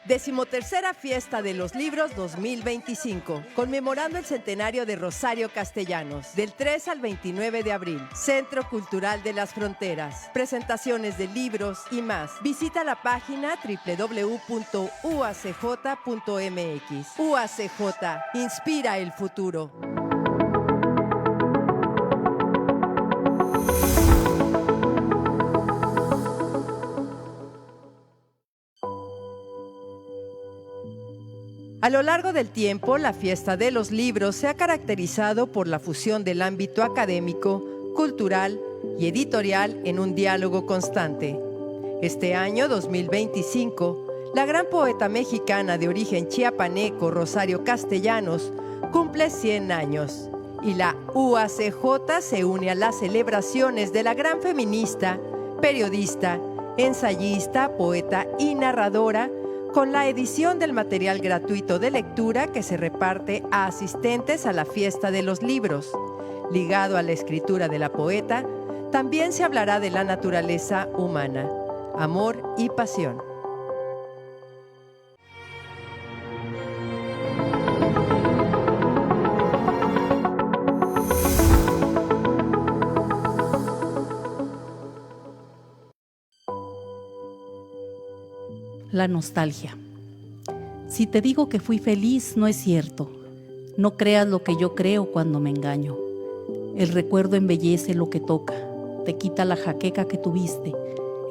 13ª Fiesta de los Libros 2025, conmemorando el centenario de Rosario Castellanos, del 3 al 29 de abril. Centro Cultural de las Fronteras, presentaciones de libros y más. Visita la página www.uacj.mx. UACJ, inspira el futuro. A lo largo del tiempo, la Fiesta de los Libros se ha caracterizado por la fusión del ámbito académico, cultural y editorial en un diálogo constante. Este año 2025, la gran poeta mexicana de origen chiapaneco Rosario Castellanos cumple 100 años y la UACJ se une a las celebraciones de la gran feminista, periodista, ensayista, poeta y narradora con la edición del material gratuito de lectura que se reparte a asistentes a la Fiesta de los Libros. Ligado a la escritura de la poeta, también se hablará de la naturaleza humana, amor y pasión. La nostalgia. Si te digo que fui feliz, no es cierto. No creas lo que yo creo cuando me engaño. El recuerdo embellece lo que toca, te quita la jaqueca que tuviste.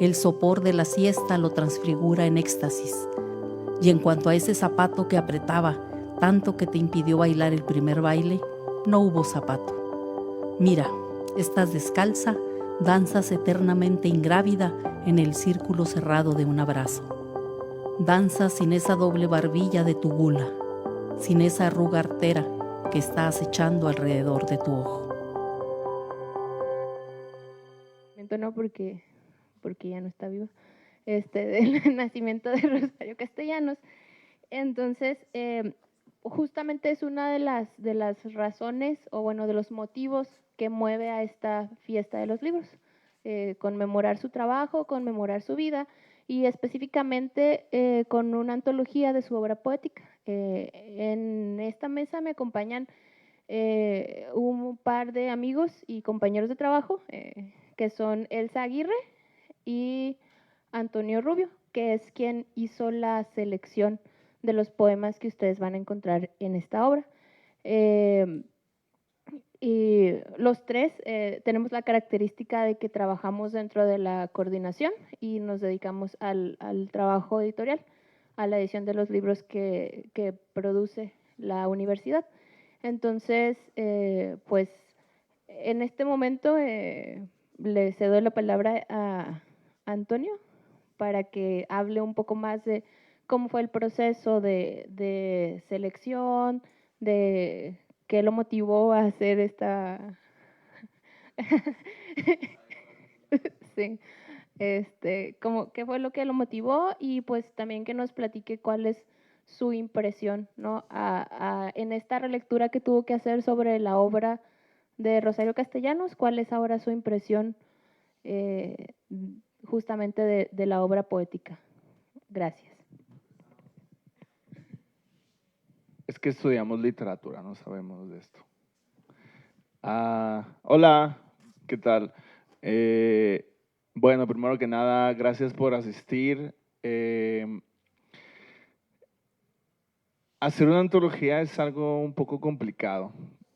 El sopor de la siesta lo transfigura en éxtasis. Y en cuanto a ese zapato que apretaba, tanto que te impidió bailar el primer baile, no hubo zapato. Mira, estás descalza, danzas eternamente ingrávida en el círculo cerrado de un abrazo. Danzas sin esa doble barbilla de tu gula, sin esa arruga artera que está acechando alrededor de tu ojo. No, porque ya no está viva, del nacimiento de Rosario Castellanos. Entonces, justamente es una de las razones, o bueno, de los motivos que mueve a esta Fiesta de los Libros, conmemorar su trabajo, conmemorar su vida, y específicamente con una antología de su obra poética. En esta mesa me acompañan un par de amigos y compañeros de trabajo, que son Elsa Aguirre y Antonio Rubio, que es quien hizo la selección de los poemas que ustedes van a encontrar en esta obra. Y los tres tenemos la característica de que trabajamos dentro de la coordinación y nos dedicamos al trabajo editorial, a la edición de los libros que produce la universidad. Entonces, pues en este momento le cedo la palabra a Antonio para que hable un poco más de cómo fue el proceso de selección, de qué lo motivó a hacer esta… sí, qué fue lo que lo motivó, y pues también que nos platique cuál es su impresión, ¿no? En esta relectura que tuvo que hacer sobre la obra de Rosario Castellanos, cuál es ahora su impresión justamente de la obra poética. Gracias. Es que estudiamos literatura, no sabemos de esto. Hola, ¿qué tal? Bueno, primero que nada, gracias por asistir. Hacer una antología es algo un poco complicado.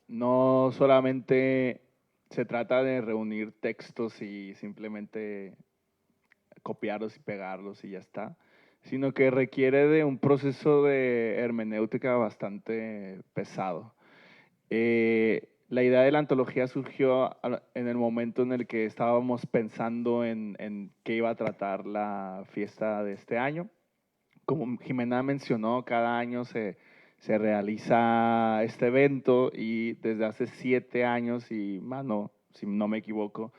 No solamente se trata de reunir textos y simplemente copiarlos y pegarlos y ya está, sino que requiere de un proceso de hermenéutica bastante pesado. La idea de la antología surgió en el momento en el que estábamos pensando en qué iba a tratar la fiesta de este año. Como Jimena mencionó, cada año se realiza este evento, y desde hace 7 años, si no me equivoco,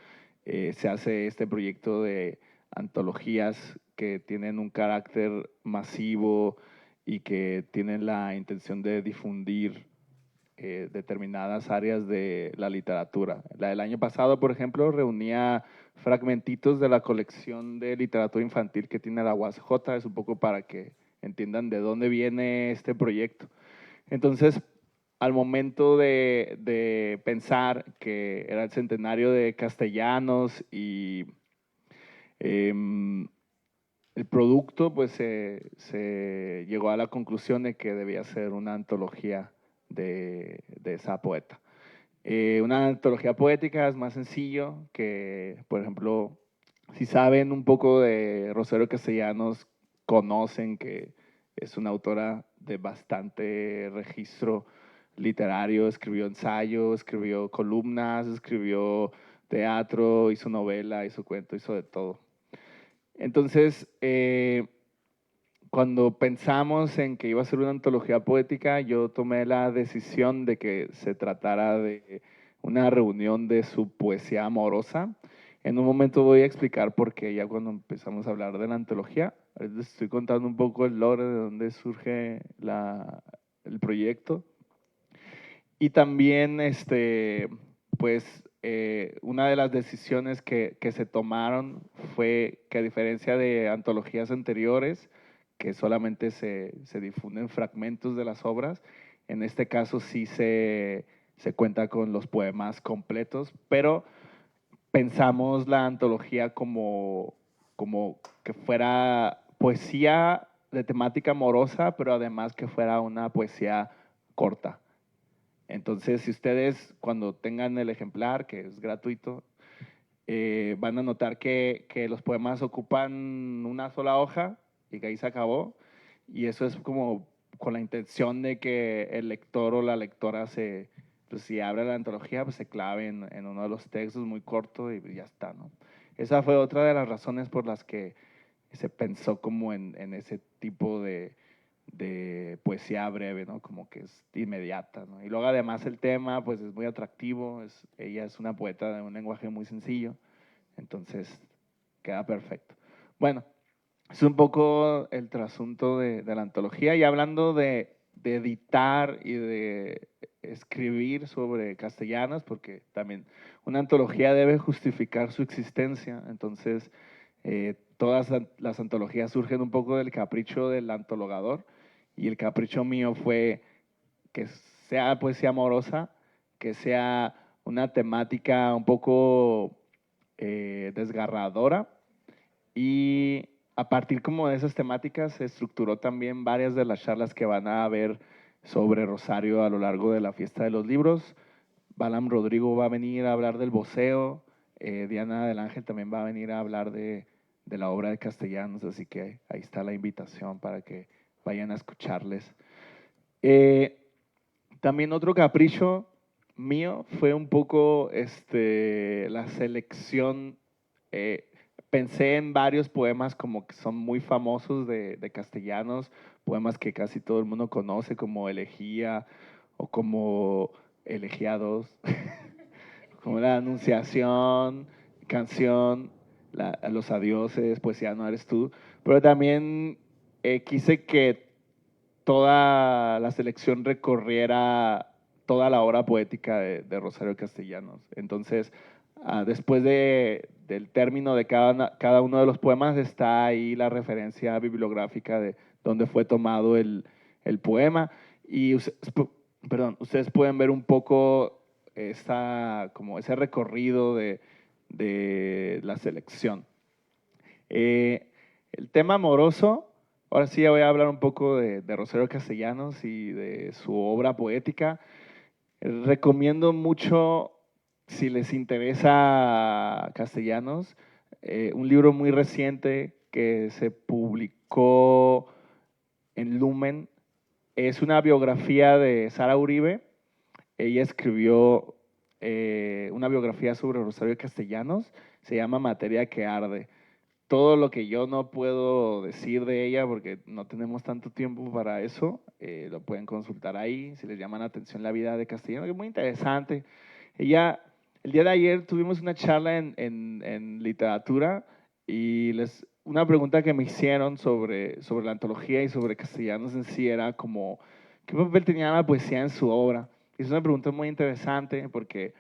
se hace este proyecto de antologías que tienen un carácter masivo y que tienen la intención de difundir determinadas áreas de la literatura. La del año pasado, por ejemplo, reunía fragmentitos de la colección de literatura infantil que tiene la UACJ. Es un poco para que entiendan de dónde viene este proyecto. Entonces, al momento de pensar que era el centenario de Castellanos y el producto, pues se llegó a la conclusión de que debía ser una antología de esa poeta. Una antología poética es más sencillo que, por ejemplo, si saben un poco de Rosario Castellanos, conocen que es una autora de bastante registro literario, escribió ensayo, escribió columnas, escribió teatro, hizo novela, hizo cuento, hizo de todo. Entonces, cuando pensamos en que iba a ser una antología poética, yo tomé la decisión de que se tratara de una reunión de su poesía amorosa. En un momento voy a explicar por qué, ya cuando empezamos a hablar de la antología. Les estoy contando un poco el lore de dónde surge el proyecto. Y también, pues, una de las decisiones que se tomaron fue que, a diferencia de antologías anteriores, que solamente se difunden fragmentos de las obras, en este caso sí se cuenta con los poemas completos, pero pensamos la antología como que fuera poesía de temática amorosa, pero además que fuera una poesía corta. Entonces, si ustedes cuando tengan el ejemplar, que es gratuito, van a notar que los poemas ocupan una sola hoja y que ahí se acabó. Y eso es como con la intención de que el lector o la lectora pues si abre la antología, pues se clave en uno de los textos muy corto y ya está, ¿no? Esa fue otra de las razones por las que se pensó como en ese tipo de poesía breve, ¿no? Como que es inmediata, ¿no? Y luego además el tema, pues es muy atractivo, ella es una poeta de un lenguaje muy sencillo, entonces queda perfecto. Bueno, es un poco el trasunto de la antología, y hablando de editar y de escribir sobre Castellanos, porque también una antología debe justificar su existencia, entonces todas las antologías surgen un poco del capricho del antologador, y el capricho mío fue que sea poesía amorosa, que sea una temática un poco desgarradora, y a partir como de esas temáticas se estructuró también varias de las charlas que van a haber sobre Rosario a lo largo de la Fiesta de los Libros. Balam Rodrigo va a venir a hablar del voceo, Diana del Ángel también va a venir a hablar de la obra de Castellanos, así que ahí está la invitación para que vayan a escucharles. También otro capricho mío fue un poco la selección. Pensé en varios poemas como que son muy famosos de Castellanos, poemas que casi todo el mundo conoce, como Elegía o como Elegía 2, como La Anunciación, Canción, Los Adioses, Poesía no eres tú, pero también quise que toda la selección recorriera toda la obra poética de Rosario Castellanos. Entonces, después del término de cada uno de los poemas está ahí la referencia bibliográfica de dónde fue tomado el poema, y ustedes pueden ver un poco como ese recorrido de la selección. El tema amoroso, ahora sí voy a hablar un poco de Rosario Castellanos y de su obra poética. Recomiendo mucho, si les interesa Castellanos, un libro muy reciente que se publicó en Lumen. Es una biografía de Sara Uribe. Ella escribió una biografía sobre Rosario Castellanos, se llama Materia que arde. Todo lo que yo no puedo decir de ella, porque no tenemos tanto tiempo para eso, lo pueden consultar ahí, si les llama la atención la vida de Castellanos, que es muy interesante. Ella, el día de ayer tuvimos una charla en literatura, y una pregunta que me hicieron sobre la antología y sobre Castellanos en sí era como, ¿qué papel tenía la poesía en su obra? Y es una pregunta muy interesante porque,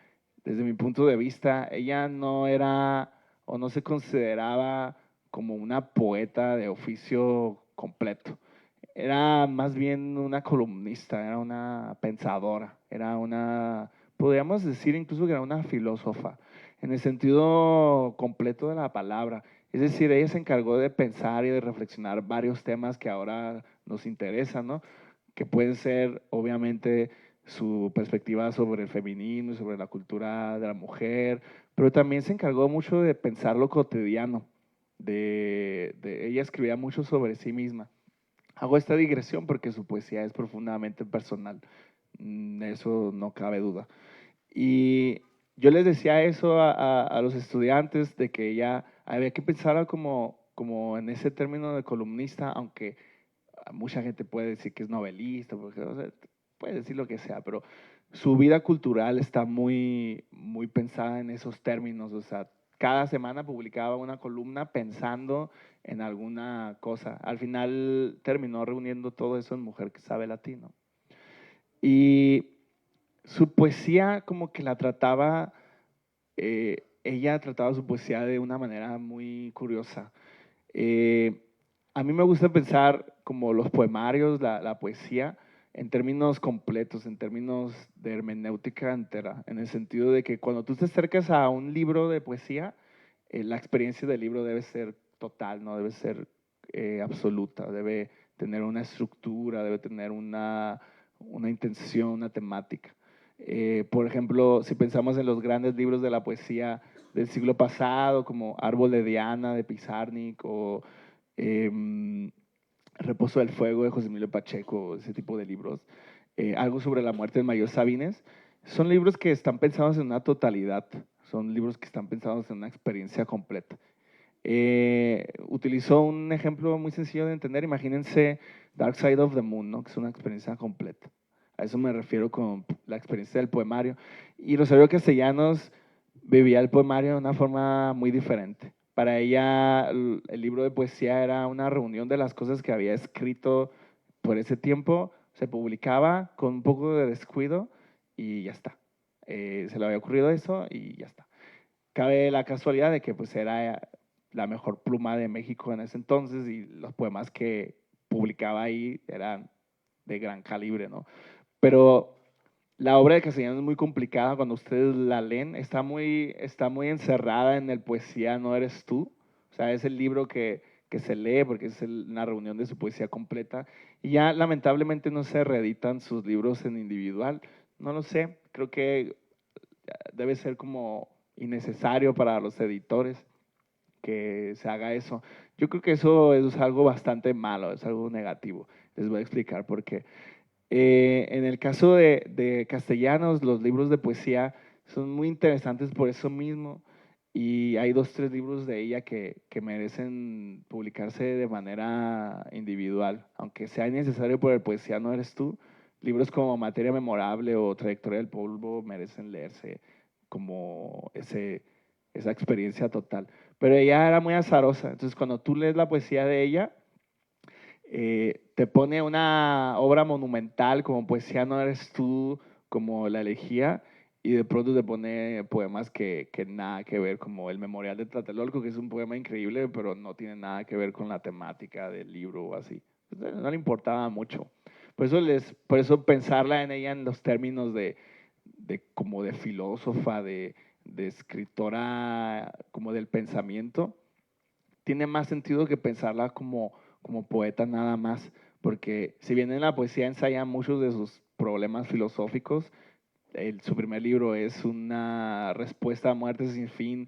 desde mi punto de vista, ella no era o no se consideraba como una poeta de oficio completo. era más bien una columnista, era una pensadora, era una, podríamos decir incluso que era una filósofa, en el sentido completo de la palabra. Es decir, ella se encargó de pensar y de reflexionar varios temas que ahora nos interesan, ¿no? Que pueden ser, obviamente, su perspectiva sobre el feminismo, sobre la cultura de la mujer, pero también se encargó mucho de pensar lo cotidiano. Ella escribía mucho sobre sí misma. Hago esta digresión porque su poesía es profundamente personal, eso no cabe duda. Y yo les decía eso a los estudiantes, de que ya había que pensar como en ese término de columnista, aunque mucha gente puede decir que es novelista, porque, o sea, puede decir lo que sea, pero su vida cultural está muy pensada en esos términos. O sea, cada semana publicaba una columna pensando en alguna cosa. Al final terminó reuniendo todo eso en Mujer que sabe latino. Y su poesía como que la trataba, ella trataba su poesía de una manera muy curiosa. A mí me gusta pensar como los poemarios, la poesía, en términos completos, en términos de hermenéutica entera, en el sentido de que cuando tú te acercas a un libro de poesía, la experiencia del libro debe ser total, no debe ser absoluta, debe tener una estructura, debe tener una intención, una temática. Por ejemplo, si pensamos en los grandes libros de la poesía del siglo pasado, como Árbol de Diana de Pizarnik o Reposo del Fuego de José Emilio Pacheco, ese tipo de libros, algo sobre la muerte del mayor Sabines, son libros que están pensados en una totalidad, son libros que están pensados en una experiencia completa. Utilizó un ejemplo muy sencillo de entender, imagínense Dark Side of the Moon, ¿no? Que es una experiencia completa. A eso me refiero con la experiencia del poemario. Y Rosario Castellanos vivía el poemario de una forma muy diferente. Para ella el libro de poesía era una reunión de las cosas que había escrito por ese tiempo, se publicaba con un poco de descuido y ya está. Se le había ocurrido eso y ya está. Cabe la casualidad de que pues era la mejor pluma de México en ese entonces y los poemas que publicaba ahí eran de gran calibre, ¿no? Pero la obra de Castellanos es muy complicada cuando ustedes la leen, está muy encerrada en el poesía No eres tú, o sea, es el libro que se lee porque es una reunión de su poesía completa y ya lamentablemente no se reeditan sus libros en individual, no lo sé, creo que debe ser como innecesario para los editores que se haga eso. Yo creo que eso es algo bastante malo, es algo negativo, les voy a explicar por qué. En el caso de Castellanos, los libros de poesía son muy interesantes por eso mismo y hay 2, 3 libros de ella que merecen publicarse de manera individual, aunque sea necesario por el poesía No eres tú. Libros como Materia Memorable o Trayectoria del Polvo merecen leerse como esa experiencia total. Pero ella era muy azarosa, entonces cuando tú lees la poesía de ella, te pone una obra monumental como Poesía No eres tú, como La elegía, y de pronto te pone poemas que nada que ver, como El Memorial de Tlatelolco, que es un poema increíble, pero no tiene nada que ver con la temática del libro o así. Entonces, no le importaba mucho. Por eso pensarla en ella en los términos como de filósofa, de escritora, como del pensamiento, tiene más sentido que pensarla como poeta nada más, porque si bien en la poesía ensaya muchos de sus problemas filosóficos, su primer libro es una respuesta a Muerte sin fin,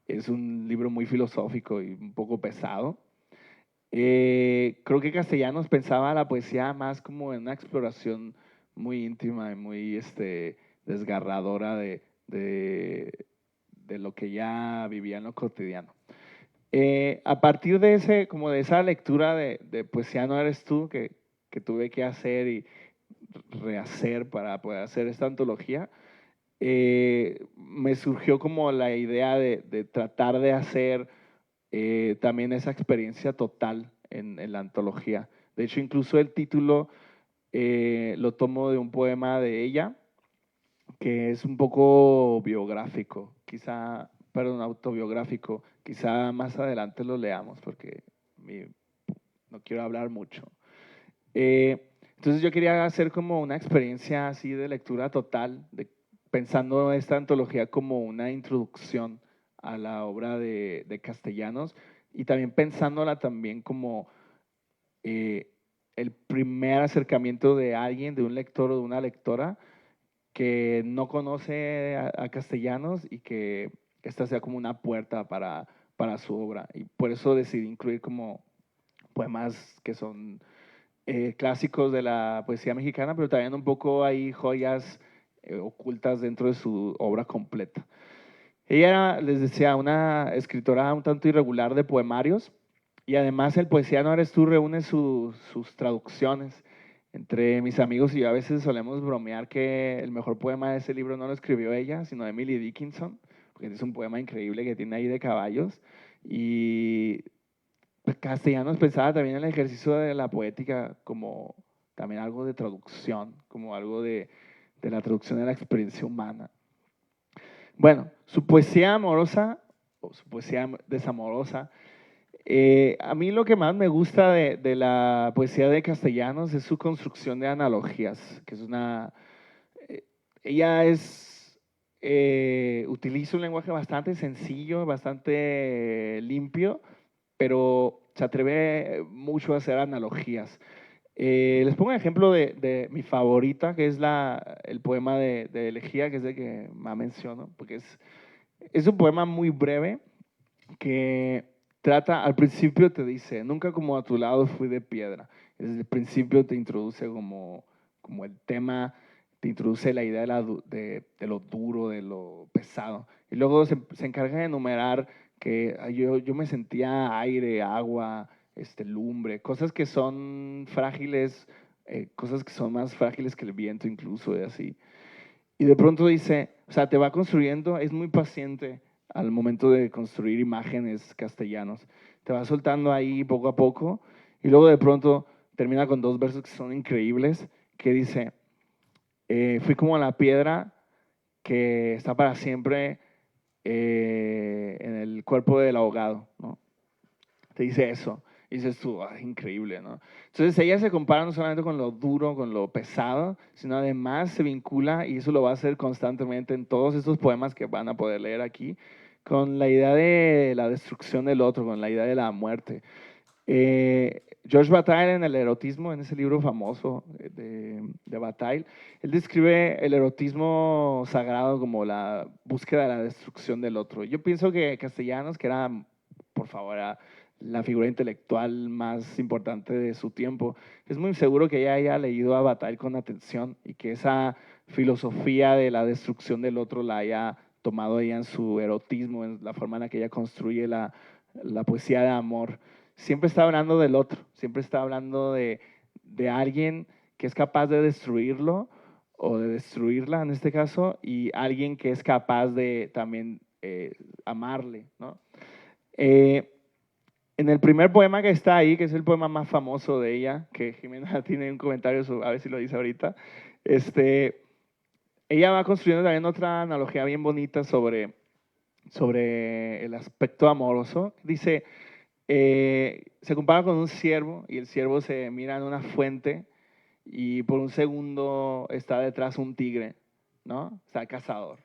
es un libro muy filosófico y un poco pesado. Creo que Castellanos pensaba la poesía más como en una exploración muy íntima y muy desgarradora de lo que ya vivía en lo cotidiano. A partir como de esa lectura de Poesía No eres tú, que tuve que hacer y rehacer para poder hacer esta antología, me surgió como la idea de tratar de hacer también esa experiencia total en la antología. De hecho, incluso el título lo tomo de un poema de ella, que es un poco biográfico, autobiográfico. Quizá más adelante lo leamos porque no quiero hablar mucho. Entonces yo quería hacer como una experiencia así de lectura total, pensando esta antología como una introducción a la obra de Castellanos y también pensándola también como el primer acercamiento de alguien, de un lector o de una lectora que no conoce a Castellanos y que esta sea como una puerta para su obra. Y por eso decidí incluir como poemas que son clásicos de la poesía mexicana, pero también un poco hay joyas ocultas dentro de su obra completa. Ella era, les decía, una escritora un tanto irregular de poemarios y además el Poesía Eres Tú reúne sus traducciones. Entre mis amigos y yo a veces solemos bromear que el mejor poema de ese libro no lo escribió ella, sino Emily Dickinson, porque es un poema increíble que tiene ahí de caballos. Y Castellanos pensaba también en el ejercicio de la poética como también algo de traducción, como algo de la traducción de la experiencia humana. Bueno, su poesía amorosa o su poesía desamorosa, a mí lo que más me gusta de la poesía de Castellanos es su construcción de analogías, que es una... ella utiliza un lenguaje bastante sencillo, bastante limpio, pero se atreve mucho a hacer analogías. Les pongo un ejemplo de mi favorita, que es el poema de Elegía, que es el que más menciono, porque es un poema muy breve que trata, al principio te dice, nunca como a tu lado fui de piedra. Desde el principio te introduce como el tema, te introduce la idea de lo duro, de lo pesado. Y luego se encarga de enumerar que yo me sentía aire, agua, lumbre, cosas que son frágiles, cosas que son más frágiles que el viento incluso, y así. Y de pronto dice, o sea, te va construyendo, es muy paciente al momento de construir imágenes castellanos. Te va soltando ahí poco a poco y luego de pronto termina con dos versos que son increíbles, que dice, fui como la piedra que está para siempre en el cuerpo del ahogado, ¿no? Te dice eso. Y dices tú, increíble, ¿no? Entonces ella se compara no solamente con lo duro, con lo pesado, sino además se vincula, y eso lo va a hacer constantemente en todos estos poemas que van a poder leer aquí, con la idea de la destrucción del otro, con la idea de la muerte. George Bataille en el erotismo, en ese libro famoso de Bataille, él describe el erotismo sagrado como la búsqueda de la destrucción del otro. Yo pienso que Castellanos, que era, por favor, la figura intelectual más importante de su tiempo, es muy seguro que ella haya leído a Bataille con atención y que esa filosofía de la destrucción del otro la haya tomado ella en su erotismo, en la forma en la que ella construye la poesía de amor. Siempre está hablando del otro, siempre está hablando de alguien que es capaz de destruirlo o de destruirla en este caso, y alguien que es capaz de también amarle, ¿no? En el primer poema que está ahí, que es el poema más famoso de ella, que Jimena tiene un comentario sobre, a ver si lo dice ahorita, ella va construyendo también otra analogía bien bonita sobre el aspecto amoroso. Dice, se compara con un ciervo y el ciervo se mira en una fuente y por un segundo está detrás un tigre, ¿no? Está el cazador.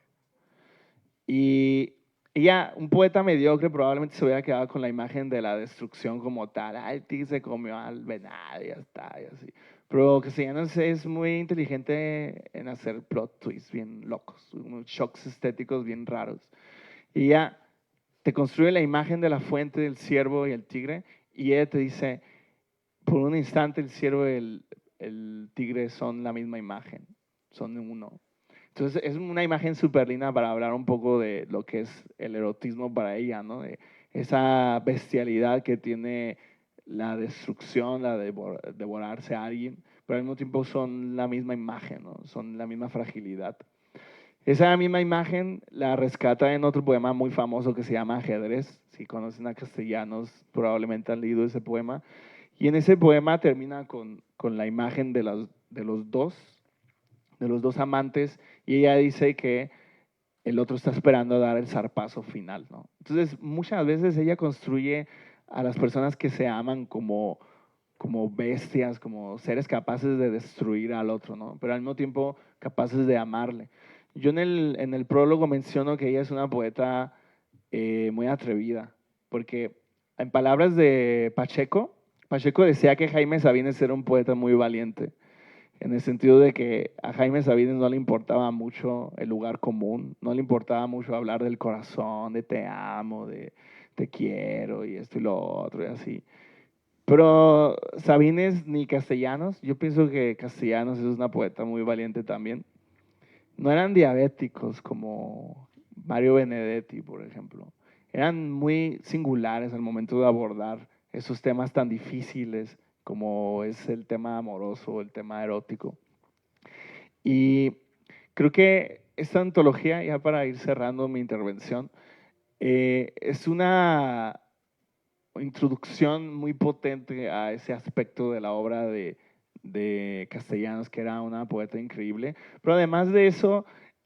Y ella, un poeta mediocre, probablemente se hubiera quedado con la imagen de la destrucción como tal. El tigre se comió al venado y ya está, y así. Pero Castellanos es muy inteligente en hacer plot twists bien locos, unos shocks estéticos bien raros. Y ella te construye la imagen de la fuente del ciervo y el tigre, y ella te dice, por un instante el ciervo y el tigre son la misma imagen, son uno. Entonces es una imagen súper linda para hablar un poco de lo que es el erotismo para ella, ¿no? De esa bestialidad que tiene la destrucción, la de devorarse a alguien, pero al mismo tiempo son la misma imagen, ¿no? Son la misma fragilidad. Esa misma imagen la rescata en otro poema muy famoso que se llama Ajedrez. Si conocen a Castellanos, probablemente han leído ese poema. Y en ese poema termina con la imagen de los dos amantes, y ella dice que el otro está esperando a dar el zarpazo final, ¿no? Entonces, muchas veces ella construye a las personas que se aman como como bestias, como seres capaces de destruir al otro, ¿no? Pero al mismo tiempo capaces de amarle. Yo en el prólogo menciono que ella es una poeta muy atrevida, porque en palabras de Pacheco, Pacheco decía que Jaime Sabines era un poeta muy valiente, en el sentido de que a Jaime Sabines no le importaba mucho el lugar común, no le importaba mucho hablar del corazón, de te amo, de te quiero y esto y lo otro y así. Pero Sabines ni Castellanos, yo pienso que Castellanos es una poeta muy valiente también. No eran diabéticos como Mario Benedetti, por ejemplo. Eran muy singulares al momento de abordar esos temas tan difíciles como es el tema amoroso o el tema erótico. Y creo que esta antología, ya para ir cerrando mi intervención, es una introducción muy potente a ese aspecto de la obra de Castellanos, que era una poeta increíble. Pero además de eso,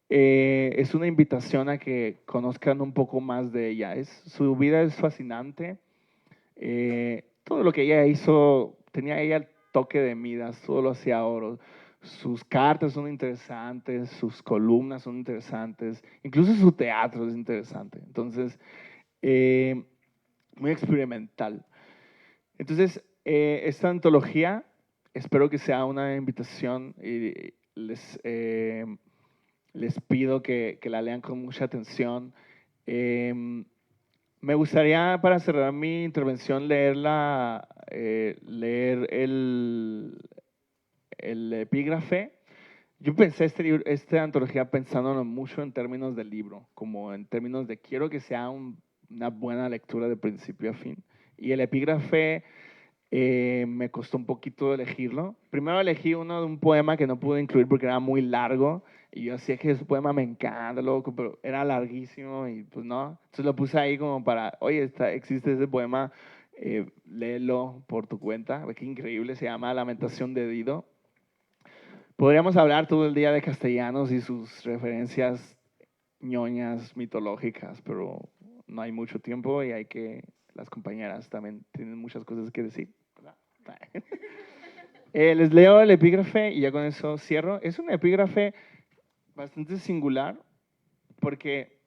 es una invitación a que conozcan un poco más de ella. Su vida es fascinante. Todo lo que ella hizo, tenía ella el toque de Midas, todo lo hacía oro. Sus cartas son interesantes, sus columnas son interesantes, incluso su teatro es interesante. Entonces, muy experimental. Entonces, esta antología espero que sea una invitación y les pido que la lean con mucha atención. Me gustaría, para cerrar mi intervención, leer el epígrafe. Yo pensé esta antología pensándolo mucho en términos del libro, como en términos de quiero que sea una buena lectura de principio a fin. Y el epígrafe me costó un poquito elegirlo. Primero elegí uno de un poema que no pude incluir porque era muy largo. Y yo decía que ese poema me encanta, loco, pero era larguísimo y pues no. Entonces lo puse ahí como para, oye, existe ese poema, léelo por tu cuenta. Qué increíble, se llama Lamentación de Dido. Podríamos hablar todo el día de Castellanos y sus referencias ñoñas mitológicas, pero no hay mucho tiempo y las compañeras también tienen muchas cosas que decir. Les leo el epígrafe y ya con eso cierro. Es un epígrafe bastante singular porque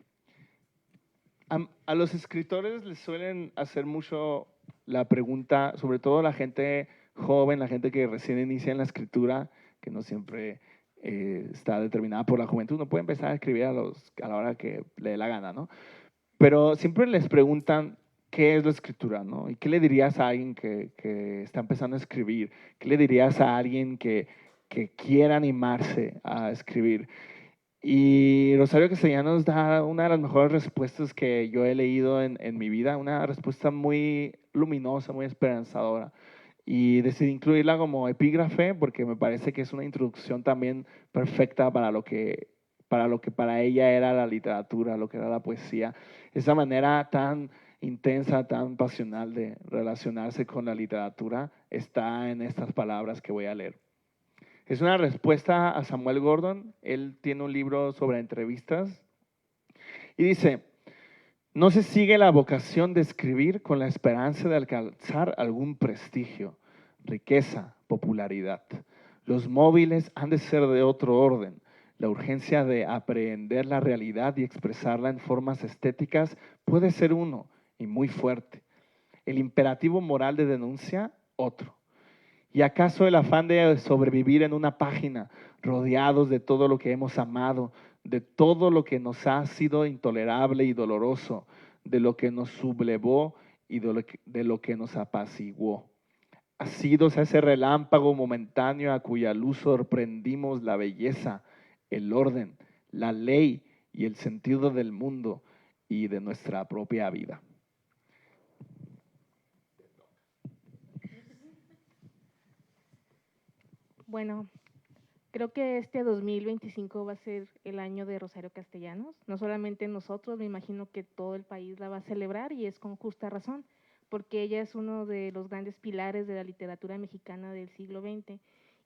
a los escritores les suelen hacer mucho la pregunta, sobre todo la gente joven, la gente que recién inicia en la escritura, que no siempre está determinada por la juventud, no puede empezar a escribir a la hora que le dé la gana, ¿no? Pero siempre les preguntan qué es la escritura, ¿no? ¿Y qué le dirías a alguien que está empezando a escribir? ¿Qué le dirías a alguien que quiera animarse a escribir? Y Rosario Castellanos da una de las mejores respuestas que yo he leído en mi vida, una respuesta muy luminosa, muy esperanzadora. Y decidí incluirla como epígrafe porque me parece que es una introducción también perfecta para ella era la literatura, lo que era la poesía. Esa manera tan intensa, tan pasional de relacionarse con la literatura está en estas palabras que voy a leer. Es una respuesta a Samuel Gordon. Él tiene un libro sobre entrevistas y dice, no se sigue la vocación de escribir con la esperanza de alcanzar algún prestigio, riqueza, popularidad. Los móviles han de ser de otro orden. La urgencia de aprehender la realidad y expresarla en formas estéticas puede ser uno, y muy fuerte. El imperativo moral de denuncia, otro. ¿Y acaso el afán de sobrevivir en una página, rodeados de todo lo que hemos amado, de todo lo que nos ha sido intolerable y doloroso, de lo que nos sublevó y de lo que nos apaciguó? Asidos a ese relámpago momentáneo a cuya luz sorprendimos la belleza, el orden, la ley y el sentido del mundo y de nuestra propia vida. Bueno, creo que este 2025 va a ser el año de Rosario Castellanos. No solamente nosotros, me imagino que todo el país la va a celebrar y es con justa razón, porque ella es uno de los grandes pilares de la literatura mexicana del siglo XX.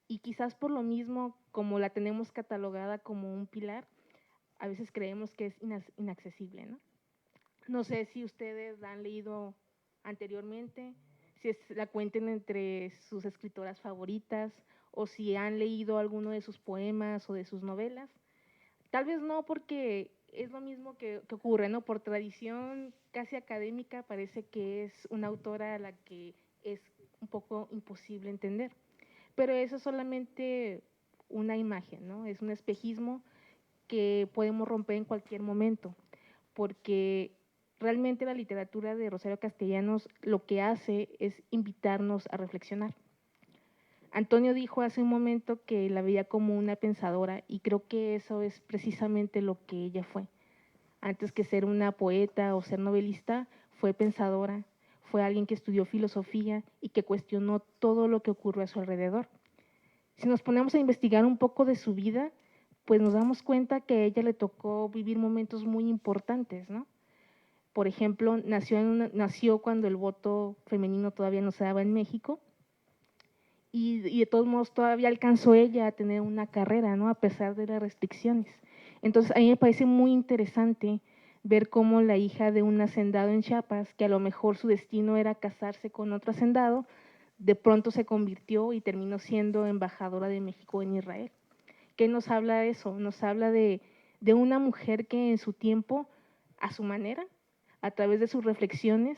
Y quizás por lo mismo, como la tenemos catalogada como un pilar, a veces creemos que es inaccesible, ¿no? No sé si ustedes la han leído anteriormente, la cuenten entre sus escritoras favoritas o si han leído alguno de sus poemas o de sus novelas. Tal vez no, porque es lo mismo que ocurre, ¿no? Por tradición casi académica parece que es una autora a la que es un poco imposible entender. Pero eso es solamente una imagen, ¿no? Es un espejismo que podemos romper en cualquier momento, porque realmente la literatura de Rosario Castellanos lo que hace es invitarnos a reflexionar. Antonio dijo hace un momento que la veía como una pensadora y creo que eso es precisamente lo que ella fue. Antes que ser una poeta o ser novelista, fue pensadora, fue alguien que estudió filosofía y que cuestionó todo lo que ocurrió a su alrededor. Si nos ponemos a investigar un poco de su vida, pues nos damos cuenta que a ella le tocó vivir momentos muy importantes, ¿no? Por ejemplo, nació cuando el voto femenino todavía no se daba en México y de todos modos todavía alcanzó ella a tener una carrera, ¿no? A pesar de las restricciones. Entonces, a mí me parece muy interesante ver cómo la hija de un hacendado en Chiapas, que a lo mejor su destino era casarse con otro hacendado, de pronto se convirtió y terminó siendo embajadora de México en Israel. ¿Qué nos habla de eso? Nos habla de una mujer que en su tiempo, a su manera, a través de sus reflexiones,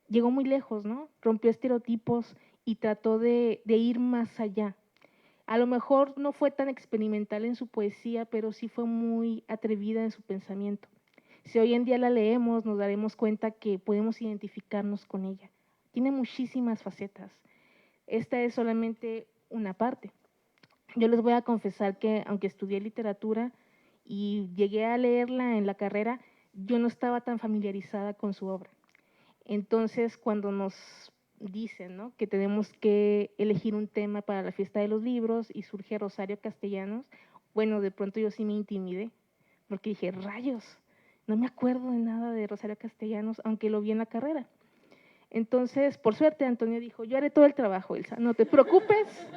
llegó muy lejos, ¿no? Rompió estereotipos y trató de ir más allá. A lo mejor no fue tan experimental en su poesía, pero sí fue muy atrevida en su pensamiento. Si hoy en día la leemos, nos daremos cuenta que podemos identificarnos con ella. Tiene muchísimas facetas. Esta es solamente una parte. Yo les voy a confesar que aunque estudié literatura y llegué a leerla en la carrera, yo no estaba tan familiarizada con su obra. Entonces, cuando nos dicen, ¿no?, que tenemos que elegir un tema para la fiesta de los libros y surge Rosario Castellanos, bueno, de pronto yo sí me intimidé, porque dije, rayos, no me acuerdo de nada de Rosario Castellanos, aunque lo vi en la carrera. Entonces, por suerte, Antonio dijo, yo haré todo el trabajo, Elsa, no te preocupes,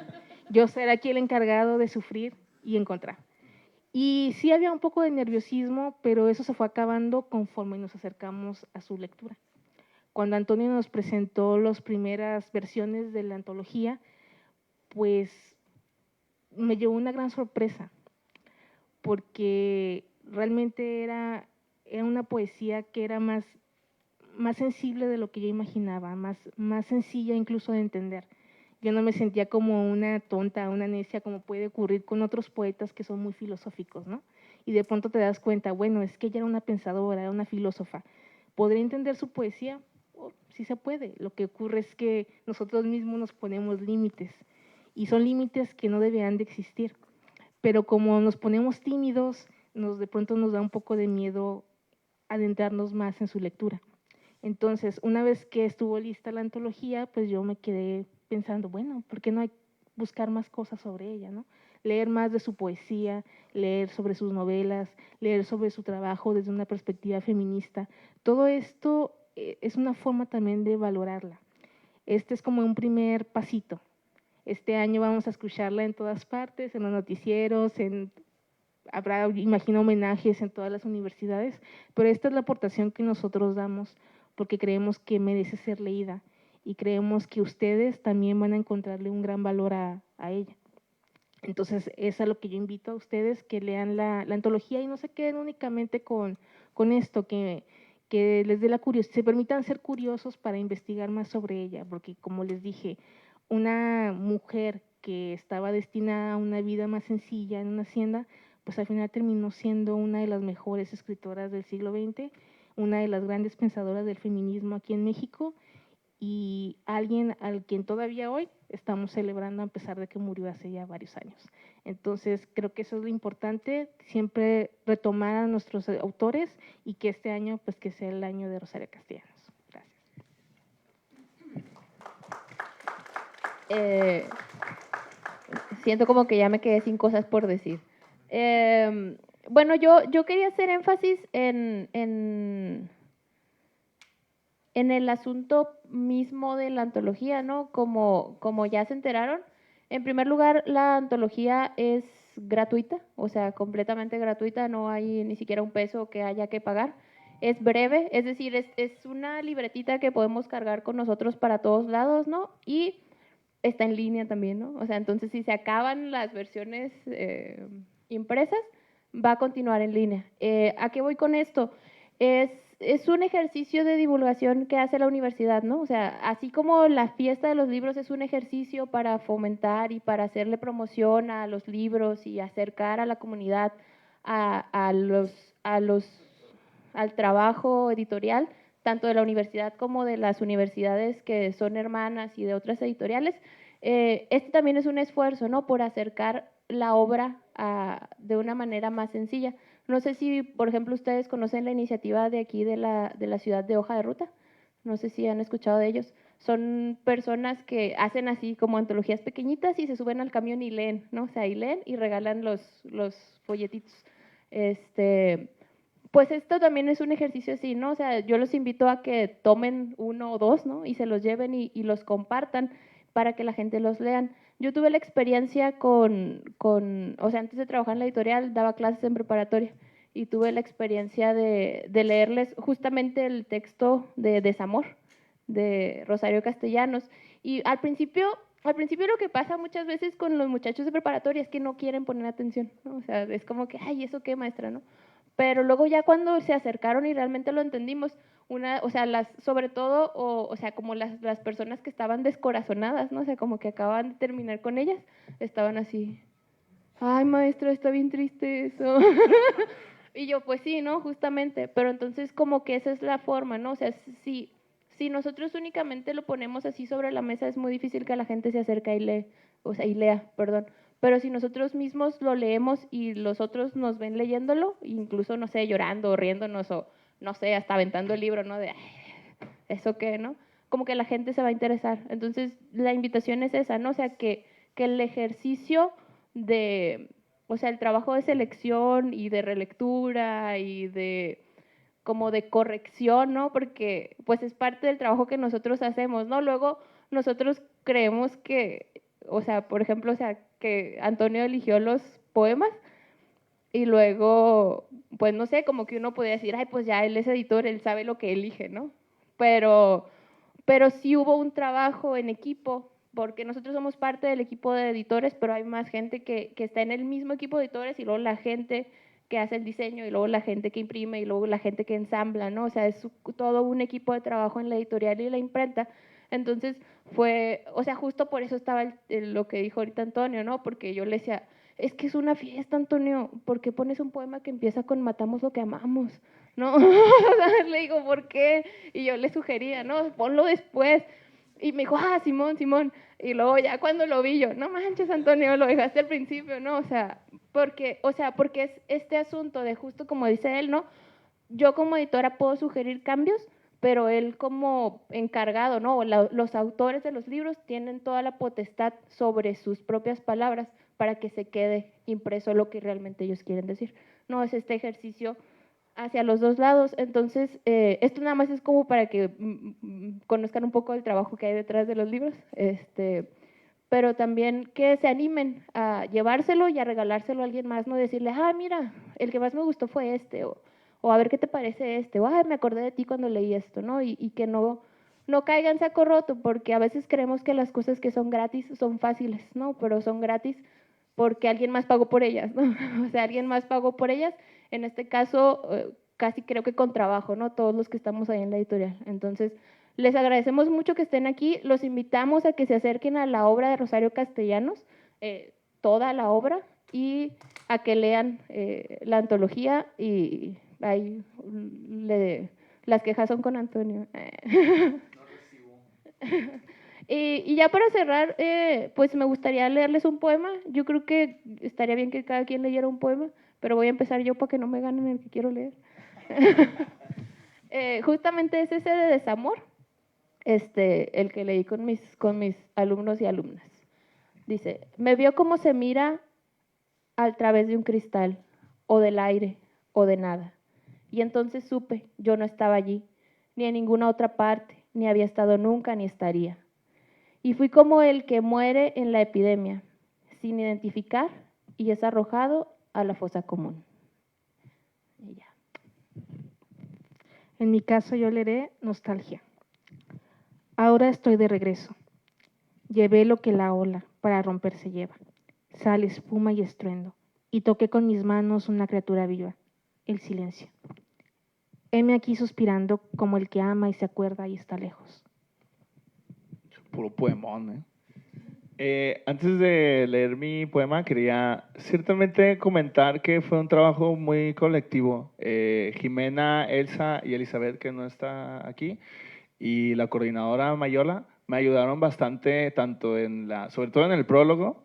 yo seré aquí el encargado de sufrir y encontrar. Y sí había un poco de nerviosismo, pero eso se fue acabando conforme nos acercamos a su lectura. Cuando Antonio nos presentó las primeras versiones de la antología, pues me llevó una gran sorpresa, porque realmente era una poesía que era más sensible de lo que yo imaginaba, más sencilla incluso de entender. Yo no me sentía como una tonta, una necia, como puede ocurrir con otros poetas que son muy filosóficos, ¿no? Y de pronto te das cuenta, bueno, es que ella era una pensadora, era una filósofa. ¿Podré entender su poesía? Oh, sí se puede. Lo que ocurre es que nosotros mismos nos ponemos límites, y son límites que no deberían de existir. Pero como nos ponemos tímidos, de pronto nos da un poco de miedo adentrarnos más en su lectura. Entonces, una vez que estuvo lista la antología, pues yo me quedé pensando, bueno, ¿por qué no hay buscar más cosas sobre ella, ¿no? Leer más de su poesía, leer sobre sus novelas, leer sobre su trabajo desde una perspectiva feminista. Todo esto es una forma también de valorarla. Este es como un primer pasito. Este año vamos a escucharla en todas partes, en los noticieros, habrá, imagino, homenajes en todas las universidades, pero esta es la aportación que nosotros damos porque creemos que merece ser leída y creemos que ustedes también van a encontrarle un gran valor a ella. Entonces, es a lo que yo invito a ustedes, que lean la antología y no se queden únicamente con esto, que les dé la curiosidad, se permitan ser curiosos para investigar más sobre ella, porque como les dije, una mujer que estaba destinada a una vida más sencilla en una hacienda, pues al final terminó siendo una de las mejores escritoras del siglo XX, una de las grandes pensadoras del feminismo aquí en México y alguien al quien todavía hoy estamos celebrando a pesar de que murió hace ya varios años. Entonces, creo que eso es lo importante, siempre retomar a nuestros autores y que este año, pues que sea el año de Rosario Castellanos. Gracias. Siento como que ya me quedé sin cosas por decir. Bueno, yo quería hacer énfasis en el asunto mismo de la antología, ¿no? Como ya se enteraron, en primer lugar, la antología es gratuita, o sea, completamente gratuita, no hay ni siquiera un peso que haya que pagar. es breve, es decir, es una libretita que podemos cargar con nosotros para todos lados, ¿no? Y está en línea también, ¿no? O sea, entonces si se acaban las versiones impresas, va a continuar en línea. ¿A qué voy con esto? Es un ejercicio de divulgación que hace la universidad, ¿no? O sea, así como la fiesta de los libros es un ejercicio para fomentar y para hacerle promoción a los libros y acercar a la comunidad al trabajo editorial, tanto de la universidad como de las universidades que son hermanas y de otras editoriales. Este también es un esfuerzo, ¿no? Por acercar la obra de una manera más sencilla. No sé si, por ejemplo, ustedes conocen la iniciativa de aquí de la ciudad de Hoja de Ruta. No sé si han escuchado de ellos. Son personas que hacen así como antologías pequeñitas y se suben al camión y leen, ¿no? O sea, y leen y regalan los folletitos. Pues esto también es un ejercicio así, ¿no? O sea, yo los invito a que tomen uno o dos, ¿no? Y se los lleven y los compartan para que la gente los lean. Yo tuve la experiencia o sea, antes de trabajar en la editorial, daba clases en preparatoria y tuve la experiencia de leerles justamente el texto de Desamor, de Rosario Castellanos. Y al principio lo que pasa muchas veces con los muchachos de preparatoria es que no quieren poner atención, ¿no? O sea, es como que, ay, ¿eso qué, maestra, no? Pero luego ya cuando se acercaron y realmente lo entendimos, o sea, sobre todo, o sea, como las personas que estaban descorazonadas, ¿no? O sea, como que acaban de terminar con ellas, estaban así, ay, maestra, está bien triste eso. Y yo, pues sí, ¿no? Justamente, pero entonces como que esa es la forma, ¿no? O sea, si nosotros únicamente lo ponemos así sobre la mesa, es muy difícil que la gente se acerque y lea, perdón. Pero si nosotros mismos lo leemos y los otros nos ven leyéndolo, incluso, no sé, llorando o riéndonos o, no sé, hasta aventando el libro, ¿no? De, ay, ¿eso qué, no? Como que la gente se va a interesar. Entonces, la invitación es esa, ¿no? O sea, que el ejercicio o sea, el trabajo de selección y de relectura y como de corrección, ¿no? Porque pues es parte del trabajo que nosotros hacemos, ¿no? Luego nosotros creemos que, o sea, por ejemplo, o sea, que Antonio eligió los poemas y luego, pues no sé, como que uno podría decir, ay, pues ya él es editor, él sabe lo que elige, ¿no? Pero sí hubo un trabajo en equipo, porque nosotros somos parte del equipo de editores, pero hay más gente que está en el mismo equipo de editores y luego la gente que hace el diseño y luego la gente que imprime y luego la gente que ensambla, ¿no? O sea, es todo un equipo de trabajo en la editorial y la imprenta. Entonces o sea, justo por eso estaba lo que dijo ahorita Antonio, ¿no? Porque yo le decía, es que es una fiesta, Antonio, ¿por qué pones un poema que empieza con matamos lo que amamos? ¿No? Le digo, ¿por qué? Y yo le sugería, no, ponlo después. Y me dijo, Simón, Simón. Y luego ya cuando lo vi yo, no manches, Antonio, lo dejaste al principio, ¿no? O sea, porque es este asunto de justo como dice él, ¿no? Yo como editora puedo sugerir cambios, pero él como encargado, ¿no? Los autores de los libros tienen toda la potestad sobre sus propias palabras para que se quede impreso lo que realmente ellos quieren decir. No es este ejercicio hacia los dos lados. Entonces, esto nada más es como para que conozcan un poco el trabajo que hay detrás de los libros, pero también que se animen a llevárselo y a regalárselo a alguien más, no decirle, mira, el que más me gustó fue este, o a ver qué te parece este, o me acordé de ti cuando leí esto, ¿no? Y que no caigan en saco roto, porque a veces creemos que las cosas que son gratis son fáciles, ¿no? Pero son gratis porque alguien más pagó por ellas, ¿no? O sea, alguien más pagó por ellas, en este caso, casi creo que con trabajo, ¿no? Todos los que estamos ahí en la editorial. Entonces, les agradecemos mucho que estén aquí, los invitamos a que se acerquen a la obra de Rosario Castellanos, toda la obra, y a que lean la antología, y ahí las quejas son con Antonio. No recibo. Y ya para cerrar, pues me gustaría leerles un poema. Yo creo que estaría bien que cada quien leyera un poema, pero voy a empezar yo para que no me ganen el que quiero leer. Justamente es ese de Desamor, el que leí con mis alumnos y alumnas. Dice, me vio como se mira a través de un cristal, o del aire, o de nada. Y entonces supe, yo no estaba allí, ni en ninguna otra parte, ni había estado nunca, ni estaría. Y fui como el que muere en la epidemia, sin identificar, y es arrojado a la fosa común. Y ya. En mi caso yo leeré Nostalgia. Ahora estoy de regreso. Llevé lo que la ola para romperse lleva. Sal, espuma y estruendo. Y toqué con mis manos una criatura viva, el silencio. Heme aquí suspirando como el que ama y se acuerda y está lejos. Puro poemón, ¿eh? Antes de leer mi poema, quería ciertamente comentar que fue un trabajo muy colectivo. Jimena, Elsa y Elizabeth, que no está aquí, y la coordinadora Mayola, me ayudaron bastante, tanto sobre todo en el prólogo.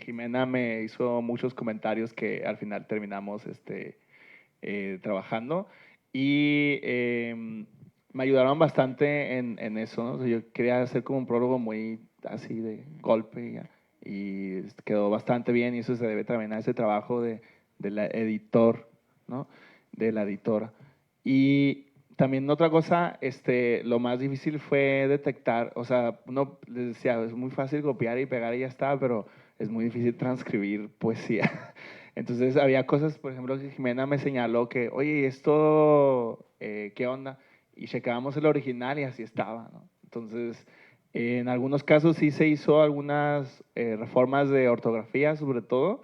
Jimena me hizo muchos comentarios que al final terminamos trabajando, y me ayudaron bastante en eso, ¿no? O sea, yo quería hacer como un prólogo muy así de golpe, y quedó bastante bien, y eso se debe también a ese trabajo de la editor, ¿no? De la editora. Y también otra cosa, lo más difícil fue detectar, o sea, uno les decía, es muy fácil copiar y pegar y ya está, pero es muy difícil transcribir poesía. Entonces había cosas, por ejemplo, que Jimena me señaló que, oye, ¿esto qué onda? Y checábamos el original y así estaba, ¿no? Entonces, en algunos casos sí se hizo algunas reformas de ortografía, sobre todo.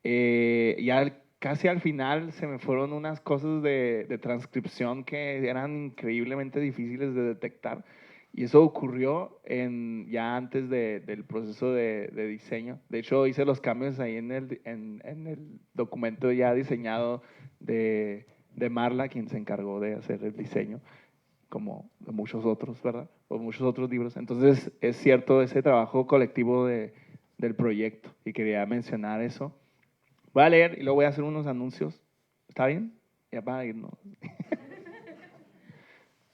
Ya casi al final se me fueron unas cosas de transcripción que eran increíblemente difíciles de detectar. Y eso ocurrió ya antes del proceso de diseño. De hecho, hice los cambios ahí en el documento ya diseñado de Marla, quien se encargó de hacer el diseño, como de muchos otros, ¿verdad? O muchos otros libros. Entonces, es cierto ese trabajo colectivo del proyecto, y quería mencionar eso. Voy a leer y luego voy a hacer unos anuncios. ¿Está bien? Ya para irnos.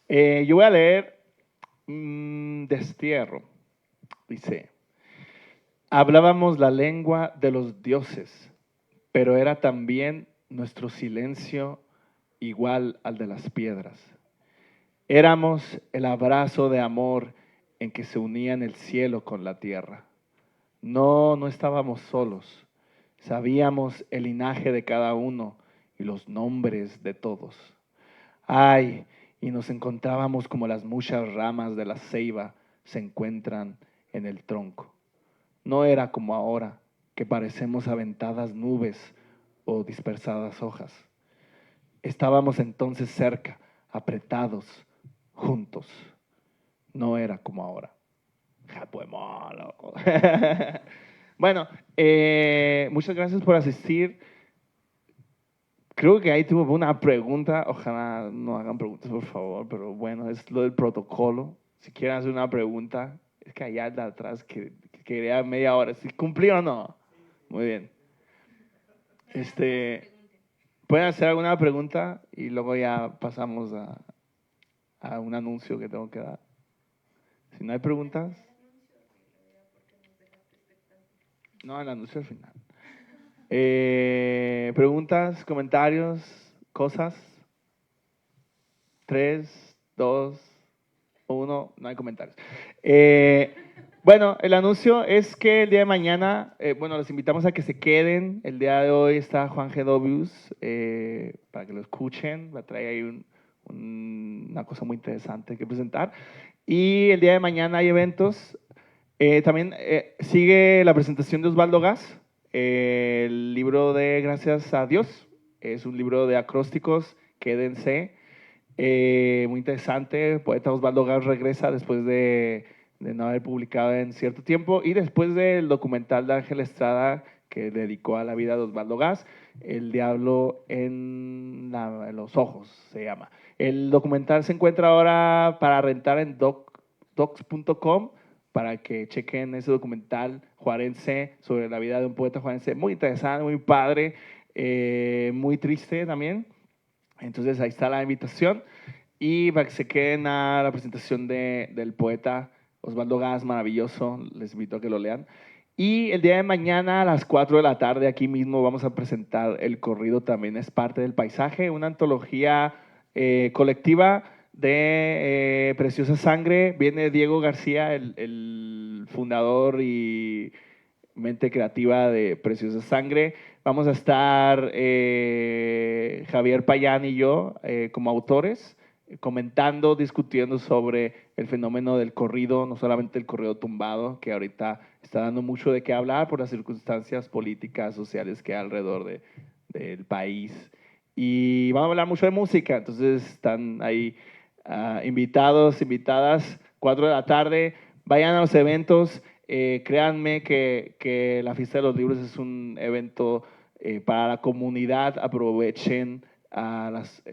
Yo voy a leer Destierro. Dice, hablábamos la lengua de los dioses, pero era también nuestro silencio igual al de las piedras. Éramos el abrazo de amor en que se unían el cielo con la tierra. No estábamos solos. Sabíamos el linaje de cada uno y los nombres de todos. Ay, y nos encontrábamos como las muchas ramas de la ceiba se encuentran en el tronco. No era como ahora, que parecemos aventadas nubes o dispersadas hojas. Estábamos entonces cerca, apretados, juntos. No era como ahora. Loco. Bueno, muchas gracias por asistir. Creo que ahí tuvo una pregunta. Ojalá no hagan preguntas, por favor, pero bueno, es lo del protocolo. Si quieren hacer una pregunta, es que allá de atrás que quería media hora. ¿Sí cumplí o no? Muy bien. Pueden hacer alguna pregunta y luego ya pasamos a un anuncio que tengo que dar. Si no hay preguntas. No, el anuncio al final. Preguntas, comentarios, cosas. 3, 2, 1. No hay comentarios. Bueno, el anuncio es que el día de mañana, los invitamos a que se queden. El día de hoy está Juan G. Dobius, para que lo escuchen. Va a traer ahí una cosa muy interesante que presentar. Y el día de mañana hay eventos. También sigue la presentación de Osvaldo Gas, el libro de Gracias a Dios. Es un libro de acrósticos, quédense. Muy interesante. Poeta Osvaldo Gas regresa después de no haber publicado en cierto tiempo, y después del documental de Ángel Estrada que dedicó a la vida de Osvaldo Gas, El diablo en los ojos se llama. El documental se encuentra ahora para rentar en docs.com, para que chequen ese documental juarense sobre la vida de un poeta juarense muy interesante, muy padre, muy triste también. Entonces ahí está la invitación, y para que se queden a la presentación del poeta Osvaldo Gas, maravilloso, les invito a que lo lean. Y el día de mañana a las 4 de la tarde aquí mismo vamos a presentar El corrido también es parte del paisaje, una antología colectiva de Preciosa Sangre. Viene Diego García, el fundador y mente creativa de Preciosa Sangre. Vamos a estar Javier Payán y yo como autores. comentando, discutiendo sobre el fenómeno del corrido, no solamente el corrido tumbado, que ahorita está dando mucho de qué hablar por las circunstancias políticas, sociales que hay alrededor del país. Y vamos a hablar mucho de música, entonces están ahí invitados, invitadas, 4 de la tarde, vayan a los eventos, créanme que la Fiesta de los Libros es un evento para la comunidad, aprovechen a las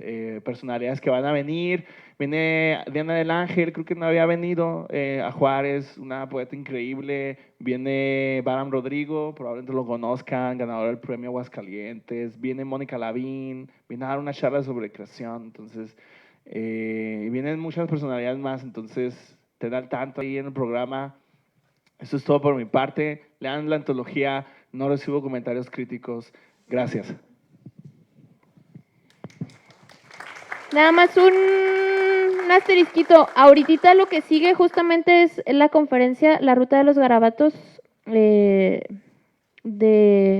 personalidades que van a venir. Viene Diana del Ángel, creo que no había venido a Juárez, una poeta increíble. Viene Baram Rodrigo, probablemente lo conozcan, ganador del premio Aguascalientes. Viene Mónica Lavín, viene a dar una charla sobre creación. Entonces, vienen muchas personalidades más, entonces ten al tanto ahí en el programa. Eso es todo por mi parte. Lean la antología, no recibo comentarios críticos. Gracias. Nada más un asterisquito. Ahorita lo que sigue justamente es la conferencia La Ruta de los Garabatos de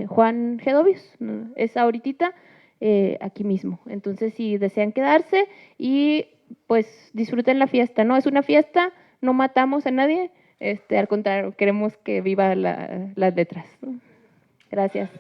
Juan Gedovius. Es ahorita aquí mismo. Entonces, si desean quedarse y pues disfruten la fiesta, ¿no? Es una fiesta, no matamos a nadie. Al contrario, queremos que viva las letras, ¿no? Gracias.